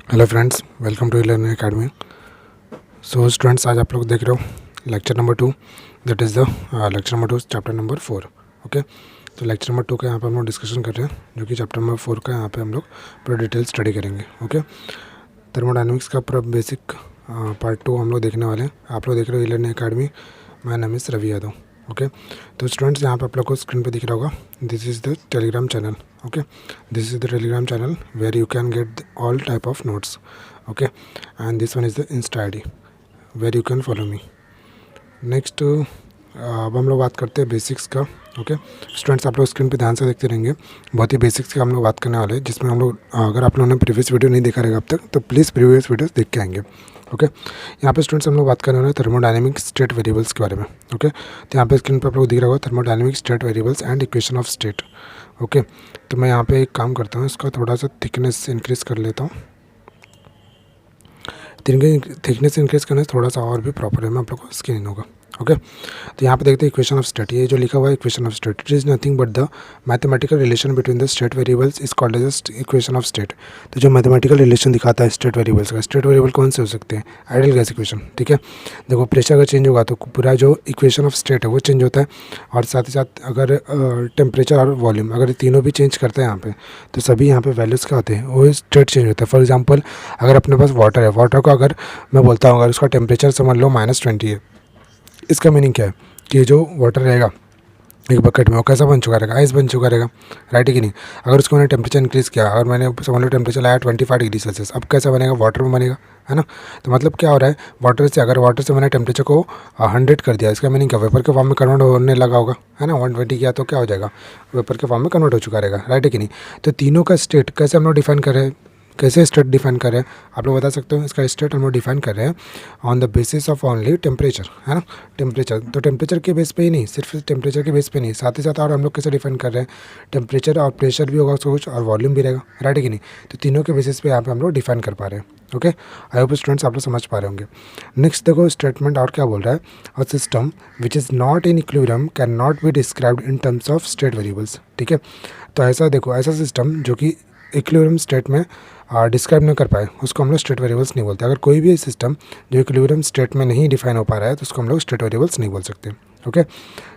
Hello friends, welcome to learning academy. So students, आज आप लोग देख रहे हो lecture number 2, that is the lecture number 2 chapter number 4। Okay, तो लेक्चर नंबर 2 का यहाँ पे हम लोग डिस्कशन कर रहे हैं, जो कि चैप्टर नंबर 4 का यहाँ पे हम लोग पूरा डिटेल स्टडी करेंगे। ओके, थर्मोडायनेमिक्स का पूरा बेसिक पार्ट 2 हम लोग देखने वाले हैं। आप लोग देख रहे हो learning academy, my name is Ravi Yadav. Okay, तो स्टूडेंट्स यहाँ पे आप लोग को स्क्रीन पे दिख रहा होगा, this is the Telegram channel. Okay, this is the Telegram channel where you can get all type of notes. Okay, and this one is the insta I D where you can follow me. Next, अब हम लोग बात करते हैं basics का। Okay students, आप लोग screen पे ध्यान से देखते रहेंगे, बहुत ही बेसिक्स की हम लोग बात करने वाले हैं, जिसमें हम लोग, अगर आप लोगों ने प्रीवियस वीडियो नहीं देखा रहेगा अब तक, तो प्लीज़ प्रीवियस वीडियोस देख के आएंगे। ओके, यहाँ पे स्टूडेंट्स हम लोग बात करने वाले हैं थर्मोडायनेमिक स्टेट वेरिएबल्स के बारे में। ओके, तो यहाँ पे स्क्रीन पर आप लोग दिख रहा होगा thermodynamic state variables and equation of state. Okay, तो मैं यहाँ पे एक काम करता हूँ, इसका थोड़ा सा थिकनेस इंक्रीज़ कर लेता हूँ। थिकनेस इंक्रीज करने से थोड़ा सा और भी प्रॉपर है, मैं आप लोग को स्क्रीन होगा। ओके, तो यहाँ पे देखते हैं इक्वेशन ऑफ स्टेट। ये जो लिखा हुआ है equation of state, it is nothing but the mathematical relation between the state variables is called as equation of state. तो जो मैथमेटिकल रिलेशन दिखाता है स्टेट वेरिएबल्स का, स्टेट वेरिएबल कौन से हो सकते हैं? Ideal gas equation. ठीक है, देखो प्रेशर अगर चेंज होगा तो पूरा जो इक्वेशन ऑफ स्टेट है वो चेंज होता है, और साथ ही साथ अगर टेम्परेचर और वॉल्यूम अगर तीनों भी चेंज करते हैं यहाँ पे, तो सभी यहाँ पे वैल्यूज़ क्या होते हैं, वो स्टेट चेंज होता है। फॉर एग्जाम्पल, अगर अपने पास वाटर है, वाटर को अगर मैं बोलता हूँ अगर उसका टेम्परेचर समझ लो -20 है, इसका मीनिंग क्या है कि जो वाटर रहेगा एक बकेट में, वो कैसा बन चुका रहेगा? आइस बन चुका रहेगा, राइट है कि नहीं? अगर उसको मैंने टेम्परेचर इंक्रीज़ किया, अगर मैंने समझ लो टेम्परेचर लाया 25 डिग्री सेल्सियस, अब कैसा बनेगा? वाटर में बनेगा, है ना? तो मतलब क्या हो रहा है, वाटर से, अगर वाटर से मैंने टेम्परेचर को 100 कर दिया, इसका मीनिंग क्या? वेपर के फॉर्म में कन्वर्ट होने लगा होगा, है ना? 120 किया तो क्या हो जाएगा? वेपर के फॉर्म में कन्वर्ट हो चुका रहेगा, राइट है कि नहीं? तो तीनों का स्टेट कैसे हम लोग डिफाइन कर रहे हैं, कैसे स्टेट डिफाइन कर रहे हैं आप लोग बता सकते हो? इसका स्टेट हम लोग डिफाइन कर रहे हैं on the basis of only temperature, है ना? टेम्परेचर, तो टेम्परेचर के बेस पे ही नहीं, सिर्फ टेम्परेचर के बेस पे नहीं, साथ ही साथ और हम लोग कैसे डिफाइन कर रहे हैं, टेम्परेचर और प्रेशर भी होगा कुछ, और वॉल्यूम भी रहेगा, राइट है कि नहीं? तो तीनों के बेसिस पे यहाँ पे हम लोग डिफाइन कर पा रहे हैं। ओके, आई होप स्टूडेंट्स आप लोग समझ पा रहे होंगे। नेक्स्ट देखो स्टेटमेंट और क्या बोल रहा है, a system which is not in equilibrium can not be described in terms of state variables. ठीक है, तो ऐसा देखो, ऐसा सिस्टम जो कि इक्विलिब्रियम स्टेट में डिस्क्राइब नहीं कर पाए, उसको हम लोग स्टेट वेरिएबल्स नहीं बोलते। अगर कोई भी सिस्टम जो इक्विलिब्रियम स्टेट में नहीं डिफाइन हो पा रहा है, तो उसको हम लोग स्टेट वेरिएबल्स नहीं बोल सकते। ओके,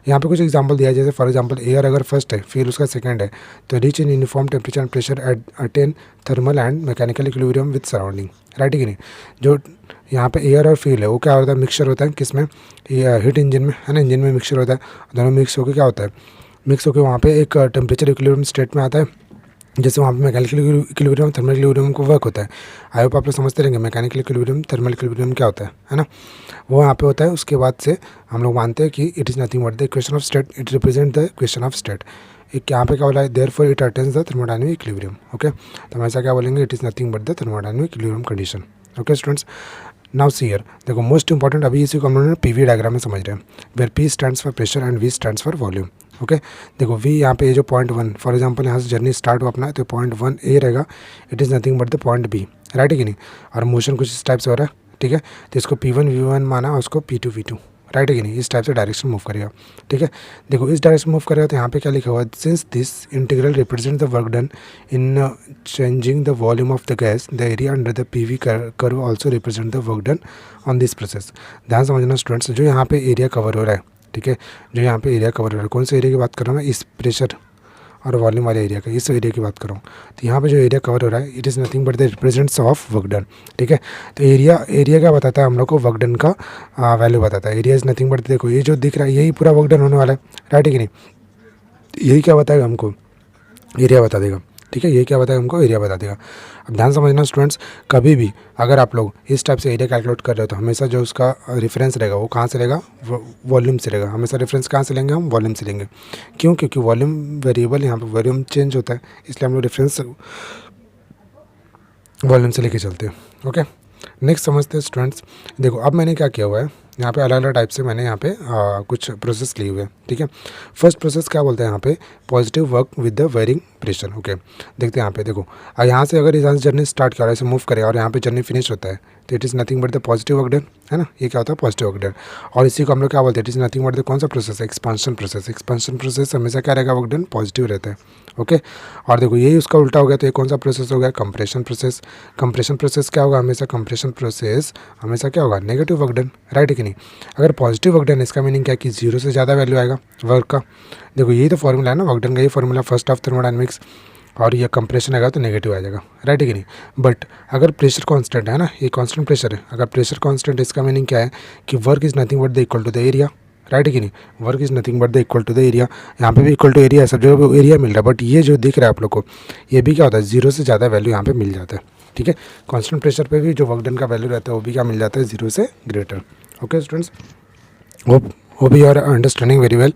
यहाँ पे कुछ एग्जांपल दिया है, जैसे फॉर एग्जांपल एयर अगर फर्स्ट है, फिर उसका सेकंड है, तो reach in uniform temperature and pressure attain thermal and mechanical equilibrium with surrounding, right है कि नहीं? जो यहाँ पे एयर और फ्यूल है, वो क्या होता है? मिक्सचर होता है, किस में? हीट इंजन में, है ना? इंजन में मिक्सचर होता है, दोनों मिक्स होकर क्या होता है? मिक्स होकर वहाँ पे एक टेम्परेचर इक्विलिब्रियम स्टेट में आता है, जैसे वहाँ पे मैकेनिकल इक्विलिब्रियम, थर्मल इक्विलिब्रियम को वर्क होता है। आई होप आप लोग समझते रहेंगे मैकेनिकल इक्विलिब्रियम, थर्मल इक्विलिब्रियम क्या होता है ना? वो यहाँ पे होता है। उसके बाद से हम लोग मानते हैं कि it is nothing but the equation of state, it represent the equation of state. एक यहाँ पे क्या बोला है, therefore it attains the thermodynamic equilibrium. Okay, तो हम ऐसा क्या बोलेंगे, it is nothing but the thermodynamic equilibrium condition. Okay students, now see here, देखो मोस्ट इंपॉर्टेंट, अभी इसी को हम लोगों ने पीवी डायग्राम में समझ रहे हैं, where P stands for pressure and V stands for volume. Okay, देखो वी यहाँ पे ये जो पॉइंट 1, फॉर एग्जांपल यहाँ से जर्नी स्टार्ट हुआ अपना, तो पॉइंट 1 ए रहेगा, it is nothing but the point B, right है कि नहीं? और मोशन कुछ इस टाइप से हो रहा है, ठीक है? तो इसको P1 V1 माना और उसको P2 V2, राइट है कि नहीं? इस टाइप से डायरेक्शन मूव करेगा, ठीक है? देखो इस डायरेक्शन मूव करेगा, तो यहाँ पे क्या लिखा हुआ है, since this integral represent the work done in changing the volume of the gas, the area under the PV curve also represent the work done on this process. ध्यान समझना स्टूडेंट्स, जो यहाँ पे एरिया कवर हो रहा है, ठीक है, जो यहाँ पे एरिया कवर हो रहा है, कौन से एरिया की बात कर रहा हूँ मैं? इस प्रेशर और वॉल्यूम वाले एरिया का, इस एरिया की बात कर रहा हूँ। तो यहाँ पे जो एरिया कवर हो रहा है, it is nothing but the represents of work done, ठीक है? तो एरिया क्या बताता है हम लोग को? वर्क डन का वैल्यू बताता है। एरिया इज़ नथिंग बट, देखो ये जो दिख रहा है यही पूरा वर्क डन होने वाला है, राइट है कि नहीं? यही क्या बताएगा हमको? एरिया बता देगा, ठीक है? ये क्या बताएगा हमको? एरिया बता देगा। अब ध्यान समझना स्टूडेंट्स, कभी भी अगर आप लोग इस टाइप से एरिया कैलकुलेट कर रहे हो, तो हमेशा जो उसका रेफरेंस रहेगा वो कहाँ से रहेगा? वॉल्यूम से रहेगा। हमेशा रेफरेंस कहाँ से लेंगे? हम वॉल्यूम से लेंगे। क्यों? क्योंकि वॉल्यूम वेरिएबल, यहाँ पर वॉल्यूम चेंज होता है, इसलिए हम लोग रेफरेंस वॉल्यूम से लेके चलते हैं। ओके, नेक्स्ट समझते हैं स्टूडेंट्स। देखो अब मैंने क्या किया हुआ है, यहाँ पे अलग अलग टाइप से मैंने यहाँ पे कुछ प्रोसेस लिए हुए हैं, ठीक है? फर्स्ट प्रोसेस क्या बोलते हैं यहाँ पे? Positive work with the varying pressure. Okay, देखते हैं यहाँ पे देखो, यहाँ से अगर यहाँ से जर्नी स्टार्ट किया और ऐसे मूव करें और यहाँ पे जर्नी फिनिश होता है तो it is nothing but the positive work done, है ना, ये क्या होता है पॉजिटिव वर्क डन। और इसी को हम लोग क्या बोलते हैं, it is nothing but the कौन सा प्रोसेस है, एक्सपांशन प्रोसेस। एक्सपांशन प्रोसेस हमेशा क्या रहेगा, वर्क डन पॉजिटिव रहता है। ओके, और देखो यही उसका उल्टा हो गया तो ये कौन सा प्रोसेस हो गया, कंप्रेशन प्रोसेस। कंप्रेशन प्रोसेस क्या होगा, हमेशा कंप्रेशन प्रोसेस हमेशा क्या होगा, नेगेटिव वर्क डन, राइट है कि नहीं। अगर पॉजिटिव वर्क डन, इसका मीनिंग क्या है कि 0 से ज़्यादा वैल्यू आएगा वर्क का। देखो यही तो फॉर्मूला है ना वर्क डन का, ये फॉर्मूला फर्स्ट ऑफ थर्मोडायनेमिक्स। और ये कंप्रेशन आएगा तो नेगेटिव आ जाएगा, राइट है कि नहीं। बट अगर प्रेशर कांस्टेंट है ना, ये कांस्टेंट प्रेशर है, अगर प्रेशर कांस्टेंट, इसका मीनिंग क्या है कि work is nothing but the equal to the area, right है कि नहीं। Work is nothing but the equal to the area, यहाँ पे भी इक्वल टू एरिया है, सब जगह एरिया मिल रहा है। बट ये जो दिख रहा है आप लोग को, ये भी क्या होता है, 0 से ज़्यादा वैल्यू यहाँ पे मिल जाता है, ठीक है। कांस्टेंट प्रेशर पे भी जो वर्क डन का वैल्यू रहता है वो भी क्या मिल जाता है, 0 से greater. Okay students, hope you are understanding very well.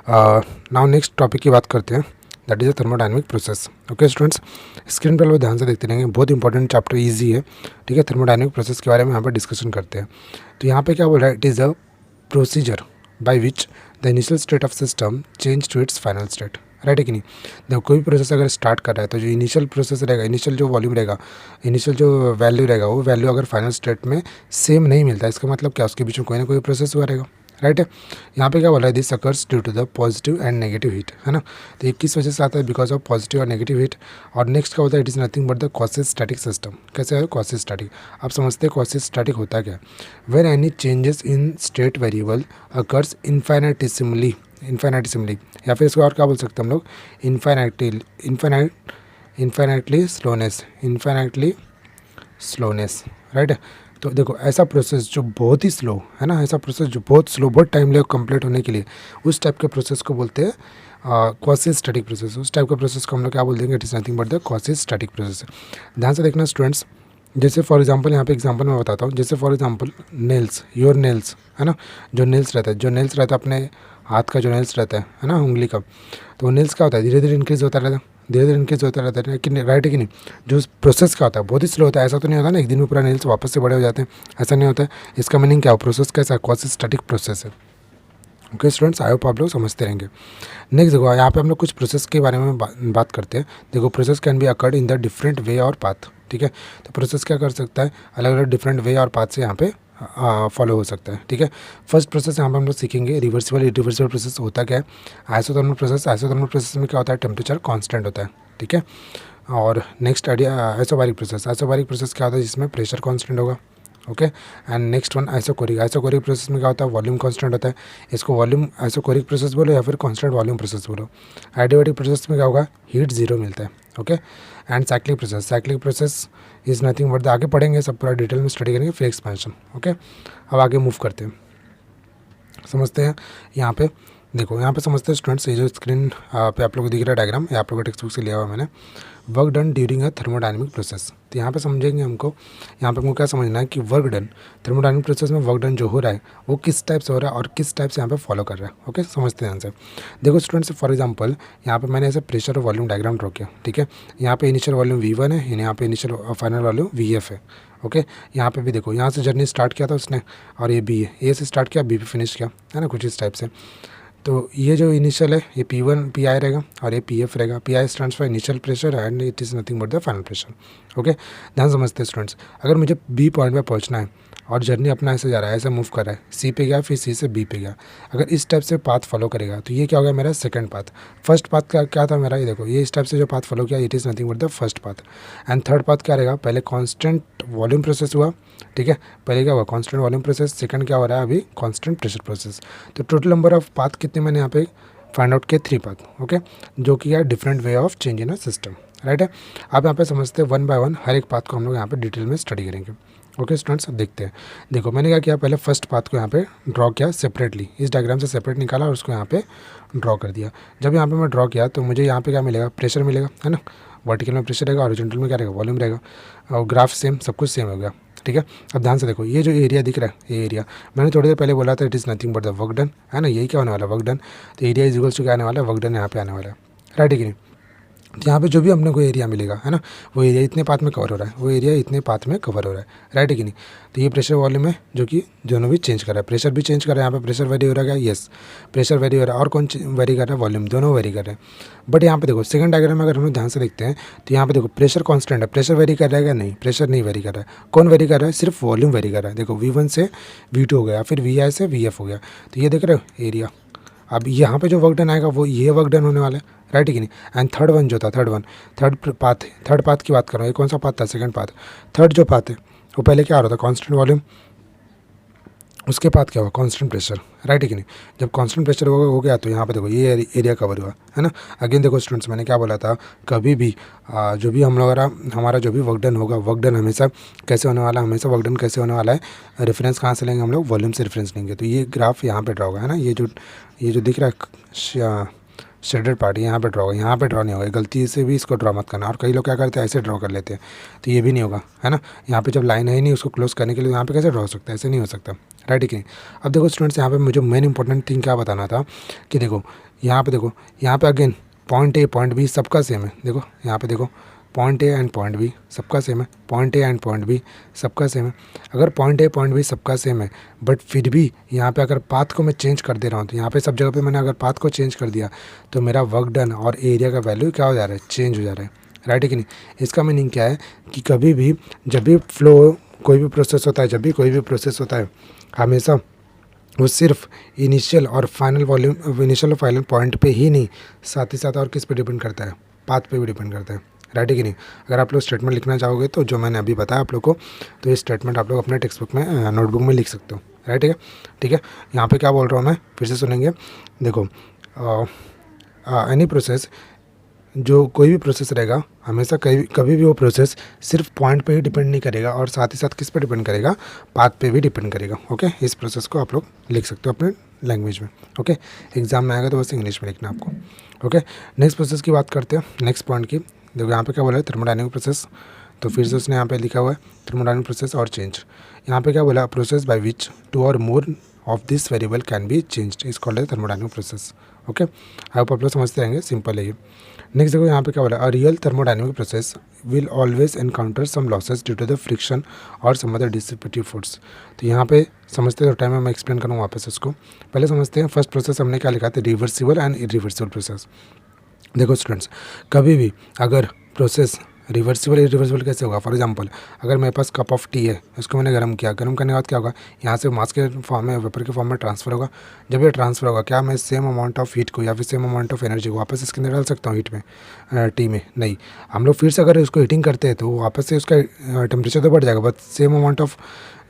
Now next topic की बात करते हैं, that is a thermodynamic process. Okay students, screen पर ध्यान से देखते रहेंगे, बहुत इंपॉर्टेंट चैप्टर, इजी है, ठीक है। थर्मोडायनेमिक प्रोसेस के बारे में यहाँ पर डिस्कशन करते हैं। तो यहाँ पे क्या बोल रहा है, it is a procedure by which the initial state of system change to its final state, right है कि नहीं। देखो कोई भी प्रोसेस अगर स्टार्ट कर रहा है तो जो इनिशियल प्रोसेस रहेगा, इनिशियल जो वॉल्यूम रहेगा, इनिशियल जो वैल्यू रहेगा, वो वैल्यू अगर फाइनल स्टेट में सेम नहीं मिलता है, इसका मतलब क्या, उसके बीच में कोई ना कोई प्रोसेस हुआ रहेगा, राइट है। यहाँ पे क्या बोला है, this occurs due to the positive and negative heat, है ना। तो ये किस वजह से आता है, बिकॉज ऑफ पॉजिटिव और नेगेटिव हीट। और नेक्स्ट क्या होता है, it is nothing but the quasi static system. कैसे है क्वासी-स्टैटिक, आप समझते हैं क्वासी-स्टैटिक होता क्या है, where any changes in state variable occurs infinitesimally, या फिर इसको और क्या बोल सकते हैं हम लोग, इन्फाइनेटली स्लोनेस, राइट है। तो देखो ऐसा प्रोसेस जो बहुत ही स्लो है ना, ऐसा प्रोसेस जो बहुत स्लो, बहुत टाइम लगेगा कंप्लीट होने के लिए, उस टाइप के प्रोसेस को बोलते हैं क्वासी-स्टैटिक प्रोसेस। उस टाइप के प्रोसेस को हम लोग क्या बोल देंगे, it is nothing but the quasi-static process. ध्यान से देखना स्टूडेंट्स, जैसे फॉर एग्जांपल यहाँ पे एग्जांपल मैं बताता हूँ, जैसे for example nails, your nails, है ना, जो नेल्स रहता है अपने हाथ का, जो नेल्स रहता है ना, उंगली का, तो वो नेल्स क्या होता है, धीरे धीरे इंक्रीज़ होता रहता है, धीरे धीरे इंक्रीज़ होता रहता है कि राइट है कि नहीं। जो प्रोसेस का होता है बहुत ही स्लो होता है, ऐसा तो नहीं होता ना एक दिन में पूरा नेल्स वापस से बड़े हो जाते हैं, ऐसा नहीं होता है। इसका मीनिंग क्या हो, प्रोसेस कैसा है, क्वासी-स्टैटिक प्रोसेस है। ओके स्टूडेंट्स, आई होप आप लोग समझते रहेंगे। नेक्स्ट देखो यहाँ पे हम लोग कुछ प्रोसेस के बारे में बात करते हैं। देखो process can be occurred in the different way और पाथ, ठीक है। तो प्रोसेस क्या कर सकता है, अलग अलग डिफरेंट वे और पाथ से यहाँ पे फॉलो हो सकता है, ठीक है। फर्स्ट प्रोसेस यहाँ पे हम लोग सीखेंगे रिवर्सिबल। इरिवर्सिबल प्रोसेस होता क्या है, आइसोथर्मल प्रोसेस। आइसोथर्मल प्रोसेस में क्या होता है, टेम्परेचर कांस्टेंट होता है, ठीक है। और next idea isobaric process. Isobaric process क्या होता है, जिसमें प्रेशर कांस्टेंट होगा, okay. And next one isochoric. Isochoric process में क्या होता है, वॉल्यूम कांस्टेंट होता है, इसको वॉल्यूम आइसोकोरिक प्रोसेस बोलो या फिर कांस्टेंट वॉल्यूम प्रोसेस बोलो। एडियाबैटिक प्रोसेस में क्या होगा, हीट जीरो मिलता है, okay. And cyclic process, cyclic process is nothing but, आगे पढ़ेंगे सब पूरा डिटेल में स्टडी करेंगे, फिर एक्सपेंशन, ओके। अब आगे मूव करते हैं, समझते हैं। यहाँ पे देखो, यहाँ पे समझते हैं स्टूडेंट्स, ये जो स्क्रीन पे आप लोग को दिख रहा है डायग्राम, ये आप लोगों को टेक्स्ट बुक से लिया हुआ मैंने, work done during a thermodynamic process. तो यहाँ पे समझेंगे हमको, यहाँ पे हमको क्या समझना है कि वर्क डन थर्मोडायनेमिक प्रोसेस में वर्क डन जो हो रहा है वो किस टाइप से हो रहा है और किस टाइप से यहाँ पे फॉलो कर रहा है, ओके। समझते हैं आंसर। देखो स्टूडेंट्स, फॉर एग्जांपल यहाँ पे मैंने ऐसे प्रेशर और वॉल्यूम डायग्राम ड्रॉ किया, ठीक है। यहाँ पे इनिशियल वॉल्यूम V1 है, यहाँ पे इनिशियल फाइनल वॉल्यूम VF है, ओके। यहाँ पे भी देखो, यहाँ से जर्नी स्टार्ट किया था उसने और ये B है, A से स्टार्ट किया, B पे फिनिश किया, है ना, कुछ इस टाइप से। तो ये जो इनिशियल है ये P1 PI रहेगा और ये PF रहेगा। PI stands for initial pressure and it is nothing but the final pressure, okay. ध्यान समझते हैं स्टूडेंट्स, अगर मुझे B पॉइंट पे पहुंचना है और जर्नी अपना ऐसे जा रहा है, ऐसे मूव कर रहा है, C पे गया, फिर C से B पे गया, अगर इस टाइप से पाथ फॉलो करेगा तो ये क्या होगा, मेरा सेकंड पाथ। फर्स्ट पाथ क्या था मेरा, ये देखो, ये इस टाइप से जो पाथ फॉलो किया, it is nothing but the first path. And third path क्या रहेगा, पहले कांस्टेंट वॉल्यूम प्रोसेस हुआ, ठीक है, पहले क्या हुआ कांस्टेंट वॉल्यूम प्रोसेस, सेकंड क्या हो रहा है अभी, कांस्टेंट प्रेशर प्रोसेस। तो टोटल नंबर ऑफ पाथ कितने मैंने यहाँ पे फाइंड आउट किए, 3 पाथ, ओके, जो कि है different way of change in a system, right है। आप यहाँ पे समझते हैं वन बाय वन हर एक पाथ को हम लोग यहाँ पे डिटेल में स्टडी करेंगे, ओके स्टूडेंट्स। अब देखते हैं, देखो मैंने क्या किया, पहले फर्स्ट पाथ को यहाँ पे ड्रॉ किया सेपरेटली, इस डायग्राम से सेपरेट निकाला और उसको यहाँ पे ड्रॉ कर दिया। जब यहाँ पे मैं ड्रॉ किया तो मुझे यहाँ पे क्या मिलेगा, प्रेशर मिलेगा, है ना, वर्टिकल में प्रेशर रहेगा, हॉरिजॉन्टल में क्या रहेगा, वॉल्यूम रहेगा, और ग्राफ सेम, सब कुछ सेम हो गया, ठीक है। अब ध्यान से देखो, ये जो एरिया दिख रहा है, ये एरिया मैंने थोड़ी देर पहले बोला था, it is nothing but the work done, है ना, यही क्या होने वाला, वर्क डन। तो एरिया इज इक्वल्स टू क्या आने वाला है, वर्क डन यहाँ पे आने वाला है, राइट है कि नहीं। तो यहाँ पे जो भी अपने को एरिया मिलेगा है ना, वो एरिया इतने पाथ में कवर हो रहा है, वो एरिया इतने पाथ में कवर हो रहा है, राइट है कि नहीं। तो ये प्रेशर वॉल्यूम है जो कि दोनों भी चेंज कर रहा है, प्रेशर भी चेंज कर रहा है, यहाँ पे प्रेशर वेरी हो रहा है, यस प्रेशर वेरी हो रहा है, और कौन वेरी कर रहा है, वॉल्यूम, दोनों वेरी कर रहे हैं। बट यहाँ पे देखो सेकंड डायग्राम में अगर हम लोग ध्यान से देखते हैं तो यहाँ पे देखो प्रेशर कांस्टेंट है, प्रेशर वेरी कर रहा है, नहीं प्रेशर नहीं वेरी कर रहा है, कौन वेरी कर रहा है, सिर्फ वॉल्यूम वेरी कर रहा है। देखो V1 से V2 हो गया, फिर VI से VF हो गया, तो ये देख रहे हो एरिया। अब यहाँ पे जो वर्क डन आएगा वो ये वर्क डन होने वाला है, राइट है कि नहीं। एंड थर्ड वन जो था, थर्ड पाथ की बात कर रहा हूँ, ये कौन सा पाथ था, सेकंड पाथ। थर्ड जो पाथ है वो पहले क्या आ रहा था, कांस्टेंट वॉल्यूम, उसके बाद क्या हुआ, कांस्टेंट प्रेशर, राइट है कि नहीं। जब कांस्टेंट प्रेशर हो गया तो यहाँ पे देखो ये एरिया कवर हुआ है ना। अगेन देखो स्टूडेंट्स, मैंने क्या बोला था, कभी भी जो भी हम लोग हमारा जो भी वर्क डन होगा, वर्क डन हमेशा कैसे होने वाला है, हमेशा वर्क डन कैसे होने वाला है, रेफरेंस कहाँ से लेंगे हम लोग, वॉल्यूम से रेफरेंस लेंगे। तो ये ग्राफ यहाँ पे ड्रा होगा है ना, ये जो दिख रहा है शेडेड पार्ट यहाँ पे ड्रा होगा, यहाँ पे ड्रा नहीं होगा, गलती से भी इसको ड्रा मत करना। और कई लोग क्या करते हैं, ऐसे ड्रा कर लेते हैं, तो ये भी नहीं होगा है ना। यहाँ पे जब लाइन है ही नहीं, उसको क्लोज करने के लिए यहाँ पे कैसे ड्रा हो सकता है, ऐसे नहीं हो सकता, राइट है कि नहीं। अब देखो स्टूडेंट्स, यहाँ पे मुझे मेन इंपॉर्टेंट थिंग क्या बताना था कि देखो यहाँ पे again point A point B सबका सेम है। देखो यहाँ पे देखो point A and point B सबका सेम है, point A and point B सबका सेम है। अगर पॉइंट ए पॉइंट बी सबका सेम है, बट फिर भी यहाँ पे अगर पाथ को मैं चेंज कर दे रहा हूँ, तो यहाँ पे सब जगह पे मैंने अगर पाथ को चेंज कर दिया तो मेरा वर्क डन और एरिया का वैल्यू क्या हो जा रहा है, चेंज हो जा रहा है, राइट है कि नहीं। इसका मीनिंग क्या है कि कभी भी जब भी फ्लो कोई भी प्रोसेस होता है, जब भी कोई भी प्रोसेस होता है, हमेशा वो सिर्फ इनिशियल और फाइनल वॉल्यूम, इनिशियल और फाइनल पॉइंट पे ही नहीं, साथ ही साथ और किस पे डिपेंड करता है, पाथ पे भी डिपेंड करता है, राइट है कि नहीं। अगर आप लोग स्टेटमेंट लिखना चाहोगे तो जो मैंने अभी बताया आप लोग को, तो ये स्टेटमेंट आप लोग अपने टेक्स्ट बुक में, नोटबुक में लिख सकते हो, राइट है। ठीक है, यहाँ पे क्या बोल रहा हूँ मैं, फिर से सुनेंगे। देखो एनी प्रोसेस, जो कोई भी प्रोसेस रहेगा हमेशा कभी भी वो प्रोसेस सिर्फ पॉइंट पे ही डिपेंड नहीं करेगा, और साथ ही साथ किस पे डिपेंड करेगा, पाथ पे भी डिपेंड करेगा। ओके, इस प्रोसेस को आप लोग लिख सकते हो अपने लैंग्वेज में। ओके, एग्जाम में आएगा तो बस इंग्लिश में लिखना आपको। ओके, नेक्स्ट प्रोसेस की बात करते हैं, नेक्स्ट पॉइंट की। देखो यहाँ पे क्या बोला है, थर्मोडायनेमिक प्रोसेस, तो फिर से उसने यहाँ पे लिखा हुआ है थर्मोडायनेमिक प्रोसेस और चेंज। यहाँ पे क्या बोला, प्रोसेस बाय विच 2 और more of this variable can be changed is called as thermodynamic process. Okay, आप लोग समझते रहेंगे, सिंपल है ये। नेक्स्ट देखो यहाँ पे क्या बोला, a real thermodynamic process will always encounter some losses due to the friction और सम अदर डिसिपेटिव फोर्स। तो यहाँ पे समझते हो टाइम में मैं एक्सप्लेन करूँगा वापस इसको। पहले समझते हैं फर्स्ट प्रोसेस हमने क्या लिखा था, रिवर्सिबल एंड इरिवर्सिबल प्रोसेस। देखो स्टूडेंट्स, कभी भी अगर प्रोसेस रिवर्सिबल कैसे होगा, फॉर एग्जांपल अगर मेरे पास कप ऑफ टी है, उसको मैंने गर्म किया, गर्म करने के बाद क्या होगा, यहाँ से मास के फॉर्म में, वेपर के फॉर्म में ट्रांसफर होगा। जब ये ट्रांसफर होगा, क्या मैं सेम अमाउंट ऑफ हीट को या फिर सेम अमाउंट ऑफ एनर्जी को वापस इसके अंदर डाल सकता हूँ, हीट में, टी में? नहीं। हम लोग फिर से अगर उसको हीटिंग करते हैं तो वापस से उसका टेम्परेचर तो बढ़ जाएगा, बट सेम अमाउंट ऑफ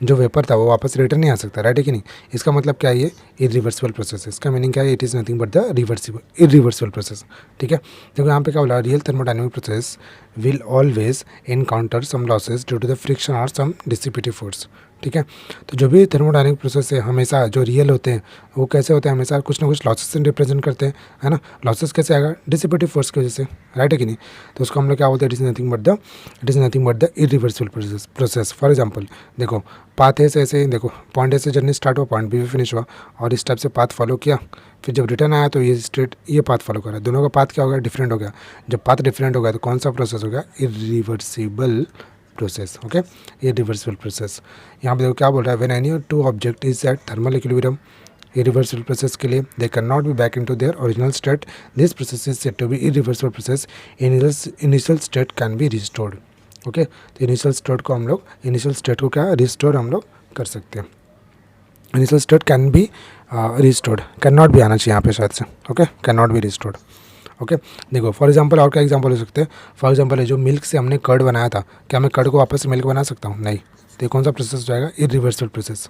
जो वेपर था वो वापस रिटर्न नहीं आ सकता, राइट है कि नहीं। इसका मतलब क्या है, ये इरिवर्सिबल प्रोसेस है। इसका मीनिंग क्या है, it is nothing but the irreversible process. ठीक है, देखो यहाँ पे क्या बोला, real thermodynamic process will always encounter some losses due to the friction और सम डिसिपेटिव फोर्स। ठीक है, तो जो भी थर्मोडायनेमिक प्रोसेस है हमेशा जो रियल होते हैं वो कैसे होते हैं, हमेशा कुछ ना कुछ लॉसेस से रिप्रेजेंट करते हैं, है ना। लॉसेस कैसे आएगा, डिसिपेटिव फोर्स की वजह से, राइट है कि नहीं। तो उसको हम लोग क्या बोलते हैं, it is nothing but the irreversible process. For example देखो, पाथ ए से ऐसे, देखो पॉइंट ए से जर्नी स्टार्ट हुआ, पॉइंट बी पे फिनिश हुआ, और इस टाइप से पाथ फॉलो किया, फिर जब रिटर्न आया तो ये पाथ फॉलो करा, दोनों का पाथ क्या हो गया, डिफरेंट हो गया। जब पाथ डिफरेंट हो गया तो कौन सा प्रोसेस हो गया, इरिवर्सिबल प्रोसेस। ओके, ये रिवर्सिबल प्रोसेस। यहाँ पे देखो क्या बोल रहा है, when any two object is at thermal equilibrium, irreversible process के लिए they can not be back into their original state, this process is said to be irreversible process, initial state can be restored. Okay, तो initial state को क्या restore हम लोग कर सकते हैं। Initial state can be restored, can not भी आना चाहिए यहाँ पे शायद से। Okay, can not B restored. Okay, देखो फॉर एग्जांपल और क्या एग्जांपल हो सकते हैं, फॉर एग्जांपल है जो मिल्क से हमने कर्ड बनाया था, क्या मैं कर्ड को वापस से मिल्क बना सकता हूँ? नहीं। तो ये कौन सा प्रोसेस जाएगा, इरिवर्सिबल प्रोसेस,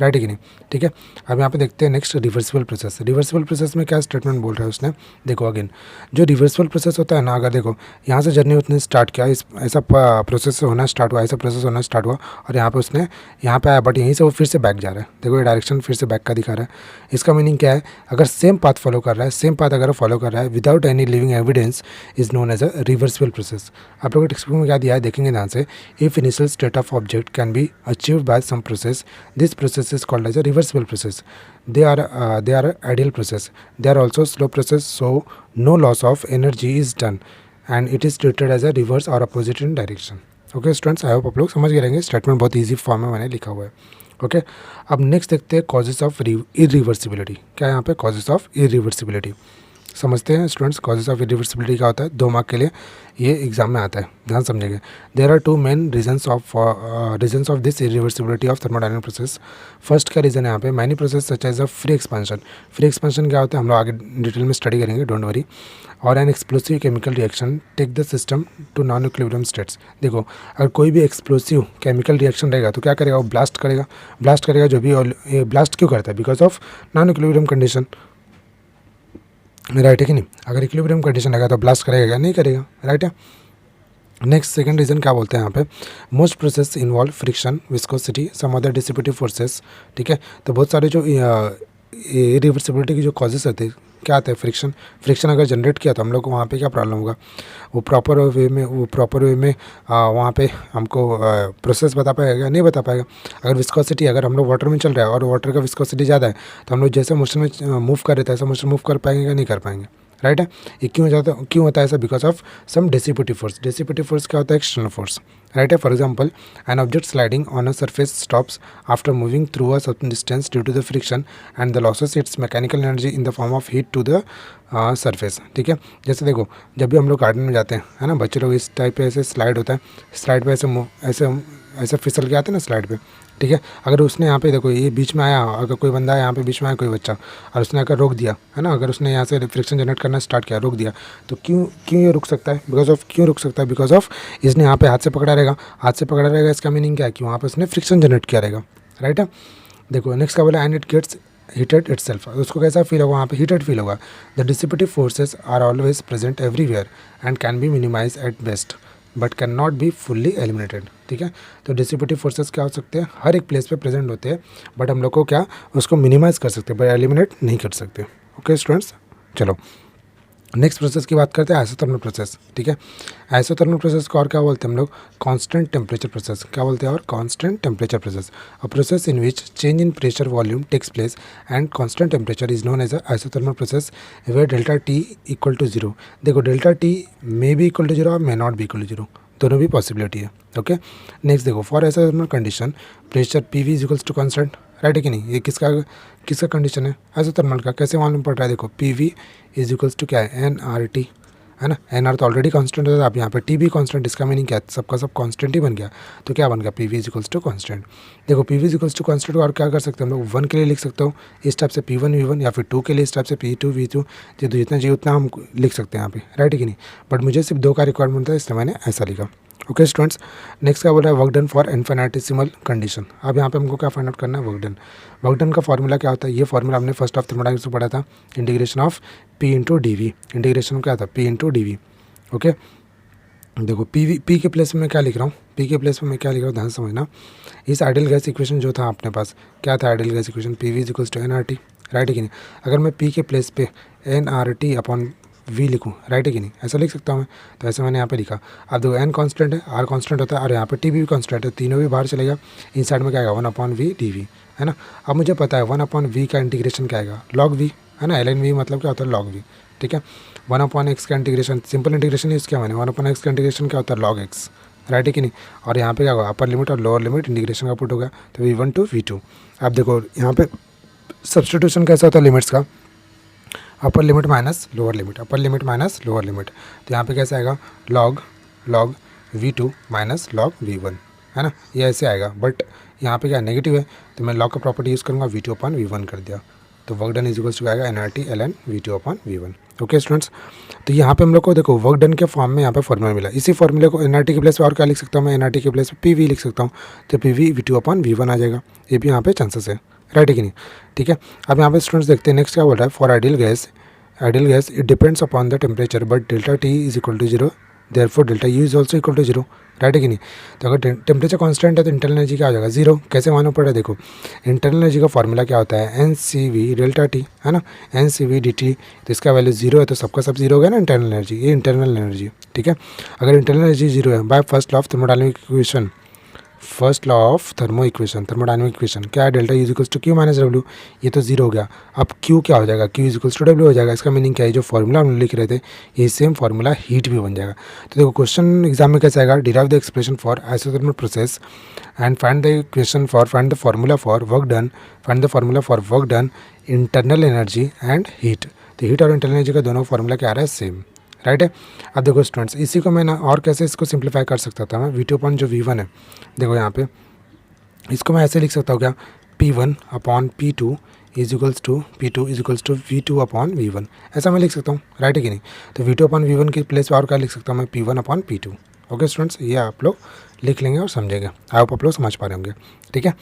राइट है कि नहीं। ठीक है, अब यहाँ पे देखते हैं next reversible process. Reversible process में क्या स्टेटमेंट बोल रहा है उसने, देखो अगेन जो रिवर्सिबल प्रोसेस होता है ना, अगर देखो यहाँ से जर्नी उसने स्टार्ट किया, इस ऐसा प्रोसेस होना स्टार्ट हुआ, ऐसा प्रोसेस होना स्टार्ट हुआ, और यहाँ पे उसने यहाँ पे आया, बट यहीं से वो फिर से बैक जा रहा है। देखो ये डायरेक्शन फिर से बैक का दिखा रहा है। इसका मीनिंग क्या है, अगर सेम पाथ फॉलो कर रहा है, सेम पाथ अगर फॉलो कर रहा है without any living evidence, is known as a reversible process. आप लोगों को टेक्स्ट बुक में क्या दिया है, देखेंगे ध्यान से, if initial state of object can be achieved by some process, this process is called as a reversible process. They are ideal process. They are also slow process, so no loss of energy is done. And it is treated as a reverse और opposite in direction. Okay students, I hope आप लोग समझ गए रहेंगे, statement बहुत easy form में मैंने लिखा हुआ है। ओके अब नेक्स्ट देखते हैं कॉजेस ऑफ इरिवर्सिबिलिटी। क्या है यहाँ पे कॉजेस ऑफ इरिवर्सिबिलिटी, समझते हैं स्टूडेंट्स। कॉजेस ऑफ इरिवर्सिबिलिटी क्या होता है, 2 मार्क के लिए ये एग्जाम में आता है, ध्यान समझेंगे। There are 2 main reasons of this irreversibility of thermodynamic process. First का रीज़न है यहाँ पे many process such as a free expansion. Free expansion क्या होता है हम लोग आगे डिटेल में स्टडी करेंगे, डोंट वरी। और an explosive chemical reaction take the system to non equilibrium states. देखो अगर कोई भी एक्सप्लोसिव केमिकल रिएक्शन रहेगा तो क्या करेगा, वो ब्लास्ट करेगा जो भी। और ये ब्लास्ट क्यों करता है, because of non equilibrium condition, right है कि नहीं। अगर इक्विलिब्रियम कंडीशन रहेगा तो ब्लास्ट करेगा क्या, नहीं करेगा, राइट है। नेक्स्ट सेकंड रीज़न क्या बोलते हैं यहाँ पे, most process involve friction, viscosity, some other dissipative forces. ठीक है, तो बहुत सारे जो इरिवर्सिबिलिटी की जो कॉजेस रहते हैं क्या आता है, फ्रिक्शन अगर जनरेट किया तो हम लोग को वहाँ पे क्या प्रॉब्लम होगा, वो प्रॉपर वे में वहाँ पे हमको प्रोसेस बता पाएगा, नहीं बता पाएगा। अगर विस्कोसिटी, अगर हम लोग वाटर में चल रहा है और वाटर का विस्कोसिटी ज़्यादा है तो हम लोग जैसे मोशन में मूव कर रहे थे ऐसा मोशन मूव कर पाएंगे या नहीं कर पाएंगे, राइट है। ये क्यों होता है ऐसा, because of some dissipative force. Dissipative force क्या होता है, एक्सटर्नल फोर्स, राइट है। For example an object sliding on a surface stops after moving through a certain distance due to the friction and the losses its mechanical energy in the form of heat to the surface. ठीक है, जैसे देखो जब भी हम लोग garden में जाते हैं, है ना, बच्चे लोग इस टाइप पे ऐसे स्लाइड होता है, स्लाइड पे ऐसे फिसल के आते हैं ना स्लाइड पे। ठीक है, अगर उसने यहाँ पे देखो ये बीच में आया, अगर कोई बंदा यहाँ पे बीच में आया कोई बच्चा और उसने अगर रोक दिया, है ना, अगर उसने यहाँ से फ्रिक्शन जनरेट करना स्टार्ट किया, रोक दिया, तो क्यों ये रुक सकता है, बिकॉज ऑफ इसने यहाँ पे हाथ से पकड़ा रहेगा। इसका मीनिंग क्या है कि वहाँ पे उसने फ्रिक्शन जनरेट किया रहेगा, राइट है। देखो नेक्स्ट क्या बोला, and it gets heated itself. उसको कैसा फील होगा, वहाँ पे हीटेड फील होगा। The dissipative forces are always present everywhere and can be minimize at best but can not be fully eliminated. ठीक है, तो डिसिपेटिव फोर्सेस क्या हो सकते हैं, हर एक प्लेस पे प्रेजेंट होते हैं, बट हम लोग को क्या उसको मिनिमाइज कर सकते हैं, बट एलिमिनेट नहीं कर सकते। ओके स्टूडेंट्स, चलो नेक्स्ट प्रोसेस की बात करते हैं, आइसोथर्मल प्रोसेस। ठीक है, आइसोथर्मल प्रोसेस को और क्या बोलते हैं हम लोग, कांस्टेंट टेम्परेचर प्रोसेस। क्या बोलते हैं, और constant temperature process, a process in which change in pressure volume takes place and constant temperature is known as a isothermal process where delta T equal to 0। देखो delta T may be equal to 0 और may not be equal to 0, दोनों भी possibility है। Okay next देखो, for isothermal condition pressure P V is equals to constant, right है कि नहीं। ये किसका कंडीशन है, आइसोथर्मल का। कैसे मालूम पड़ रहा है, देखो P V is equals to क्या है, एन आर टी, है ना। एन आर तो ऑलरेडी कांस्टेंट होता है, आप यहाँ पे टी भी कांस्टेंट, इसका मीनिंग क्या है, सबका सब कांस्टेंट ही बन गया। तो क्या बन गया, P V is equals to constant. देखो P V is equals to constant और क्या कर सकते हैं हम लोग, 1 के लिए लिख सकते हो इस टाइप से P1 V1, या फिर 2 के लिए इस टाइप से P2 V2, जितना चाहिए उतना हम लिख सकते हैं यहाँ पे, राइट है कि नहीं। बट मुझे सिर्फ 2 का रिक्वायरमेंट था, इसलिए मैंने ऐसा लिखा। ओके स्टूडेंट्स, नेक्स्ट क्या बोल रहा है, work done for infinitesimal condition. अब यहाँ पे हमको क्या फाइंड आउट करना है, वर्क डन का फॉर्मूला क्या होता है, ये फॉर्मूला हमने फर्स्ट ऑफ थर्मोडायनामिक्स में पढ़ा था, integration of P into D V. Integration क्या था, P into D V. Okay देखो पी के प्लेस में मैं क्या लिख रहा हूँ, ध्यान समझना। इस आइडियल गैस इक्वेशन जो था अपने पास, क्या था ideal gas equation, P V is equals to N R T, right है कि नहीं। अगर मैं पी के प्लेस पे N R T upon V लिखूँ, राइट है कि नहीं, ऐसा लिख सकता हूँ मैं। तो ऐसे मैंने यहाँ पे लिखा। अब देखो एन कांस्टेंट है, आर कांस्टेंट होता है, और यहाँ पे टी भी कांस्टेंट है, तीनों भी बाहर चलेगा। इन साइड में क्या आएगा, 1 अपॉन वी डी वी, है ना। अब मुझे पता है 1 अपॉन वी का इंटीग्रेशन क्या आएगा, लॉग वी, है ना। एल एन वी मतलब क्या होता है, लॉग वी। ठीक है, 1 अपॉन एक्स का इंटीग्रेशन, सिंपल इंटीग्रेशन यूज़ किया मैंने, 1 अपॉन एक्स का इंटीग्रेशन क्या होता है, लॉग एक्स, राइट है कि नहीं। और यहाँ पे क्या होगा, अपर लिमिट और लोअर लिमिट इंटीग्रेशन का पुट होगा, तो V1 टू V2। अब देखो यहाँ पे सब्स्टिट्यूशन कैसा होता है लिमिट्स का, upper limit minus lower limit, तो यहाँ पे कैसे आएगा, log V2 minus log V1, है ना, ये ऐसे आएगा। बट यहाँ पे क्या नेगेटिव है, तो मैं लॉग का प्रॉपर्टी यूज़ करूँगा, V2 अपॉन V1 कर दिया, तो work done is equals to आएगा NRT ln V2 upon V1। Okay students, तो यहाँ पे हम लोग को देखो वर्क डन के फॉर्म में यहाँ पे फॉर्मूला मिला। इसी फॉर्मूले को NRT के प्लेस पे और क्या लिख सकता हूँ मैं, NRT के प्लेस पे PV लिख सकता हूँ, तो PV V2 अपॉन V1 आ जाएगा। ये भी यहाँ पे चांसेस है, राइट है कि नहीं। ठीक है, अब यहाँ पे स्टूडेंट्स देखते हैं नेक्स्ट क्या बोल रहा है, for ideal gas it depends upon the temperature but delta T is equal to 0, therefore delta U is also equal to 0, right है कि नहीं। तो अगर टेम्परेचर कांस्टेंट है तो इंटरनल एनर्जी क्या हो जाएगा, 0। कैसे मालूम पड़ रहा है, देखो इंटरनल एनर्जी का फॉर्मूला क्या होता है, NCV डेल्टा T, है ना, NCV dt। तो इसका वैल्यू 0 है तो सबका सब 0 हो गया ना, इंटरनल एनर्जी, ये इंटरनल एनर्जी। ठीक है, अगर इंटरनल एनर्जी 0 है, by first law of thermodynamic equation, first law of thermo equation, thermodynamic equation क्या है, delta is equals to Q minus W, ये तो जीरो हो गया। अब क्यू क्या हो जाएगा, Q is equals to W हो जाएगा। इसका मीनिंग क्या है, जो फॉर्मूला हम लिख रहे थे ये सेम फॉर्मूला हीट भी बन जाएगा। तो देखो क्वेश्चन एग्जाम में कैसे आएगा, derive the expression for isothermal process and find the equation for, find the formula for work done, find the formula for work done, internal energy and heat. तो heat और इंटरनल एनर्जी का दोनों formula क्या आ रहा है, same, right है। अब देखो स्टूडेंट्स, इसी को मैं ना और कैसे इसको सिंप्लीफाई कर सकता था मैं, V2 अपॉन जो V1 है, देखो यहाँ पे इसको मैं ऐसे लिख सकता हूँ क्या, P1 upon P2 is equals to P2 is equals to V2 upon V1, ऐसा मैं लिख सकता हूँ, राइट है कि नहीं। तो V2 अपॉन V1 की प्लेस पर और क्या लिख सकता हूँ मैं, P1 upon P2। Okay students, ये आप लोग लिख लेंगे और समझेंगे, आई होप आप लोग समझ पा रहे होंगे, ठीक है।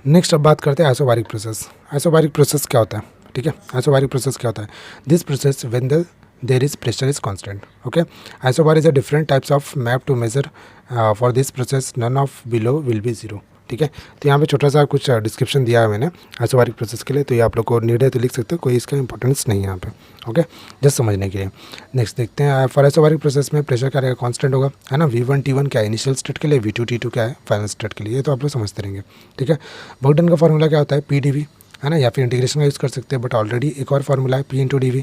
नेक्स्ट अब बात करते हैं आइसोबारिक प्रोसेस। आइसोबारिक प्रोसेस क्या होता है, ठीक है। आइसोबारिक प्रोसेस क्या होता है, this process when the there is pressure is constant. Okay, isobar is a different types of map to measure for this process, none of below will be zero. ठीक है, तो यहाँ पे छोटा सा कुछ डिस्क्रिप्शन दिया है मैंने आइसोबारिक प्रोसेस के लिए, तो ये आप लोग को नीड है तो लिख सकते हो, कोई इसका इंपॉर्टेंस नहीं है यहाँ पे। ओके, जस्ट समझने के लिए। नेक्स्ट देखते हैं, फॉर आइसोबारिक प्रोसेस में प्रेशर क्या रहेगा, कांस्टेंट होगा, है ना। V1 T1 क्या है इनिशियल स्टेट के लिए, V2 T2 क्या है फाइनल स्टेट के लिए, ये तो आप लोग समझते रहेंगे, ठीक है। वर्क डन का फॉर्मूला क्या होता है, PdV, है ना, या फिर इंटीग्रेशन का यूज़ कर सकते हैं, बट ऑलरेडी एक और फार्मूला है P इंटू डी वी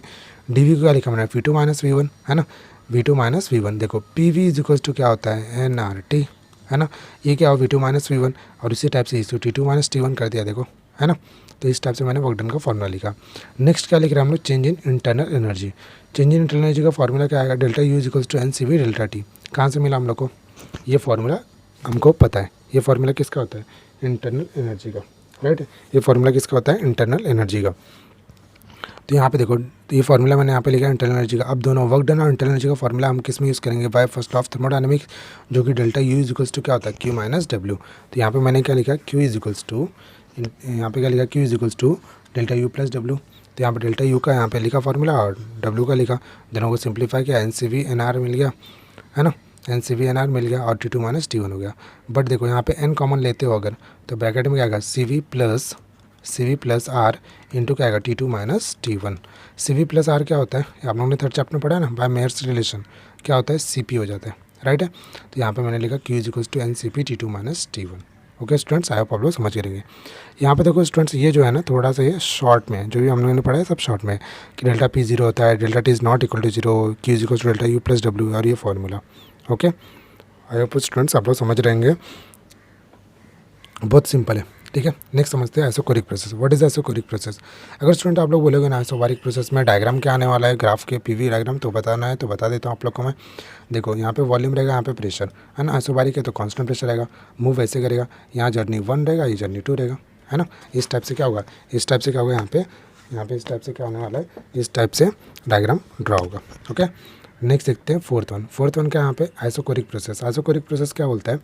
को क्या लिखा मैंने, V2 माइनस V1, है ना, V2 माइनस V1। देखो PV इज इक्वल्स टू क्या होता है, nRT, है ना, ये क्या हो V2 माइनस V1, और इसी टाइप से इसको T2 माइनस T1 कर दिया, देखो, है ना। तो इस टाइप से मैंने वर्क डन का फॉर्मूला लिखा। नेक्स्ट क्या लिख रहे हैं हम लोग, change in internal energy. Change in internal energy का फॉर्मूला क्या आएगा, delta U is equals to NCV delta T। कहाँ से मिला हम लोग को, ये फॉर्मूला हमको पता है, ये फॉर्मूला किसका होता है, इंटरनल एनर्जी का, राइट। ये फॉर्मूला किसका होता है, इंटरनल एनर्जी का। तो यहाँ पे देखो, तो ये फॉर्मूला मैंने यहाँ पे लिखा है इंटरनल एनर्जी का। अब दोनों वर्क डन और इंटरनल एनर्जी का फॉर्मूला हम किस में यूज़ करेंगे, बाय फर्स्ट ऑफ थर्मोडायनेमिक्स, जो कि delta U is equals to क्या होता है, Q माइनस डब्ल्यू। तो यहाँ पे मैंने क्या लिखा, Q इज इक्वल्स टू, यहाँ पे क्या लिखा, Q is equals to delta U plus W. तो यहाँ पे डेल्टा U का यहाँ पे लिखा फॉर्मूला और W का लिखा, दोनों को सिंप्लीफाई किया, NCV NR मिल गया, है ना, NCV NR मिल गया, और T2 माइनस T1 हो गया। बट देखो यहाँ पे N कॉमन लेते हो अगर, तो ब्रैकेट में क्या आएगा, CV प्लस R इंटू क्या आएगा, T2 minus T1। CV plus R क्या होता है, आप लोगों ने थर्ड चैप्टर में पढ़ा है ना, बाय मेयर्स रिलेशन, क्या होता है, CP हो जाता है, राइट है। तो यहाँ पे मैंने लिखा Q is equals to NCP T2 minus T1। Okay students, I hope आप लोग समझ करेंगे। यहाँ पे देखो स्टूडेंट्स, ये जो है ना थोड़ा सा ये शॉर्ट में, जो भी हम लोगों ने पढ़ा है सब शॉर्ट में, कि डेल्टा P 0 होता है, delta T is not equal to 0, Q is equal to delta U plus W, और ये formula. Okay, I hope students आप लोग समझ रहेंगे, बहुत सिंपल है, ठीक है। नेक्स्ट समझते हैं isochoric process. What is isochoric process. अगर स्टूडेंट आप लोग बोलोगे ना आइसोबारिक प्रोसेस में डायग्राम क्या आने वाला है, ग्राफ के PV डायग्राम, तो बताना है तो बता देता हूँ आप लोग को मैं। देखो यहाँ पे वॉल्यूम रहेगा, यहाँ पे प्रेशर, है ना। आइसोबारिक है तो कांस्टेंट प्रेशर रहेगा, मूव ऐसे करेगा, यहाँ जर्नी 1 रहेगा, ये जर्नी 2 रहेगा, है ना। इस टाइप से क्या होगा, इस टाइप से क्या होगा, यहाँ पे इस टाइप से क्या होने वाला है, इस टाइप से डायग्राम ड्रा होगा। ओके, नेक्स्ट देखते हैं फोर्थ वन क्या यहाँ पे, आइसोकोरिक प्रोसेस। आइसोकोरिक प्रोसेस क्या बोलता है,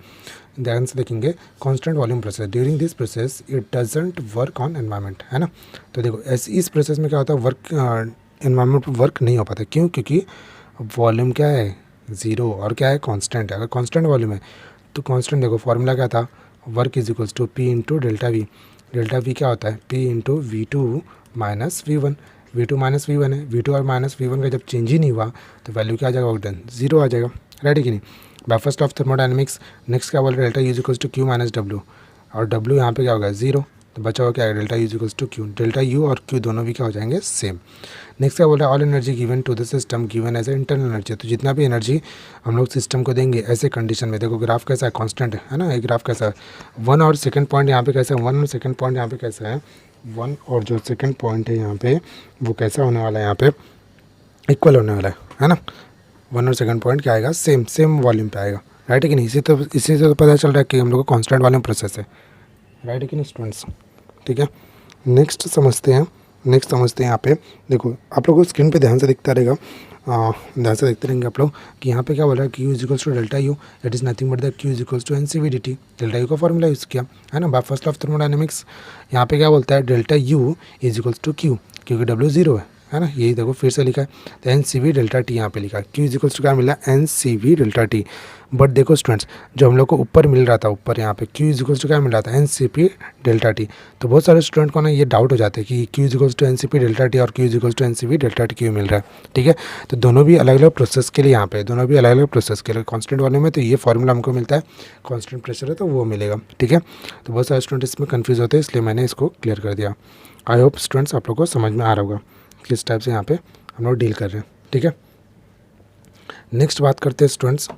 ध्यान से देखेंगे, constant volume process, during this process it doesn't work on environment, है ना। तो देखो इस प्रोसेस में क्या होता है, वर्क एनवायरनमेंट पर वर्क नहीं हो पाता, क्यों, क्योंकि वॉल्यूम क्या है, ज़ीरो, और क्या है, कांस्टेंट है। अगर कांस्टेंट वॉल्यूम है तो कांस्टेंट, देखो फॉर्मूला क्या था, work is equals to P into delta V. Delta V क्या होता है, P into V2 minus V1। V2 minus V1 है, V2 और माइनस V1 का जब चेंज ही नहीं हुआ तो वैल्यू क्या आ जाएगा, वर्क डन 0 आ जाएगा, राइट है कि नहीं। By first of thermodynamics, next क्या बोल रहे हैं, delta U is equals to Q minus W, और W यहाँ पे क्या होगा, 0, तो बचा हुआ क्या है, delta U is equals to Q। Delta U और Q दोनों भी क्या हो जाएंगे, सेम। नेक्स्ट क्या बोल रहा है, all energy given to the system given as a internal energy. तो जितना भी एनर्जी हम लोग सिस्टम को देंगे ऐसे कंडीशन में, देखो ग्राफ कैसा है, कांस्टेंट है ना, ये ग्राफ कैसा है, 1 और सेकंड पॉइंट यहाँ पे कैसा है, 1 और सेकंड पॉइंट यहाँ पे कैसा है, 1 और जो सेकंड पॉइंट है यहाँ पे वो कैसा होने वाला है, यहाँ पे इक्वल होने वाला है ना। 1 और सेकंड पॉइंट क्या आएगा, सेम वॉल्यूम पे आएगा, राइट है कि नहीं। इसी से तो पता चल रहा है कि हम लोग को कांस्टेंट वॉल्यूम प्रोसेस है, राइट है कि नहीं स्टूडेंट्स, ठीक है। नेक्स्ट समझते हैं यहाँ पे, देखो आप लोगों को स्क्रीन पे ध्यान से दिखता रहेगा, ध्यान से देखते रहेंगे आप लोग कि यहाँ पे क्या बोल रहा है, Q is equals to delta U, that is nothing but the Q is equals to NCV dt। Delta U का फॉर्मूला यूज़ किया, है ना, बाय फर्स्ट ऑफ थर्मोडायनेमिक्स। यहाँ पे क्या बोलता है, delta U is equals to Q, क्योंकि W 0 है है ना, यही देखो फिर से लिखा है। तो N C V delta T यहाँ पे लिखा है। क्यू इजिकल्स टू क्या मिला, N C V delta T. But देखो स्टूडेंट्स, जो हम लोग को ऊपर मिल रहा था, ऊपर यहाँ पे क्यू इजिकल्स टू क्या मिल रहा था, N C P delta T. तो बहुत सारे स्टूडेंट को ना ये डाउट हो जाते हैं कि Q इजिकल्स to N C P delta T और Q इजिकल्स to N C V delta T क्यों मिल रहा है। ठीक है, तो दोनों भी अलग अलग प्रोसेस के लिए, यहाँ पे दोनों भी अलग अलग प्रोसेस के लिए। कॉन्स्टेंट वाले में तो ये फॉर्मूला हमको मिलता है, कॉन्स्टेंट प्रेशर है तो वो मिलेगा। ठीक है, तो बहुत सारे स्टूडेंट इसमें कन्फ्यूज होते हैं, इसलिए मैंने इसको क्लियर कर दिया। आई होप स्टूडेंट्स आप लोग को समझ में आ रहा होगा किस टाइप से यहाँ पे हम लोग डील कर रहे हैं। ठीक है, नेक्स्ट बात करते हैं students,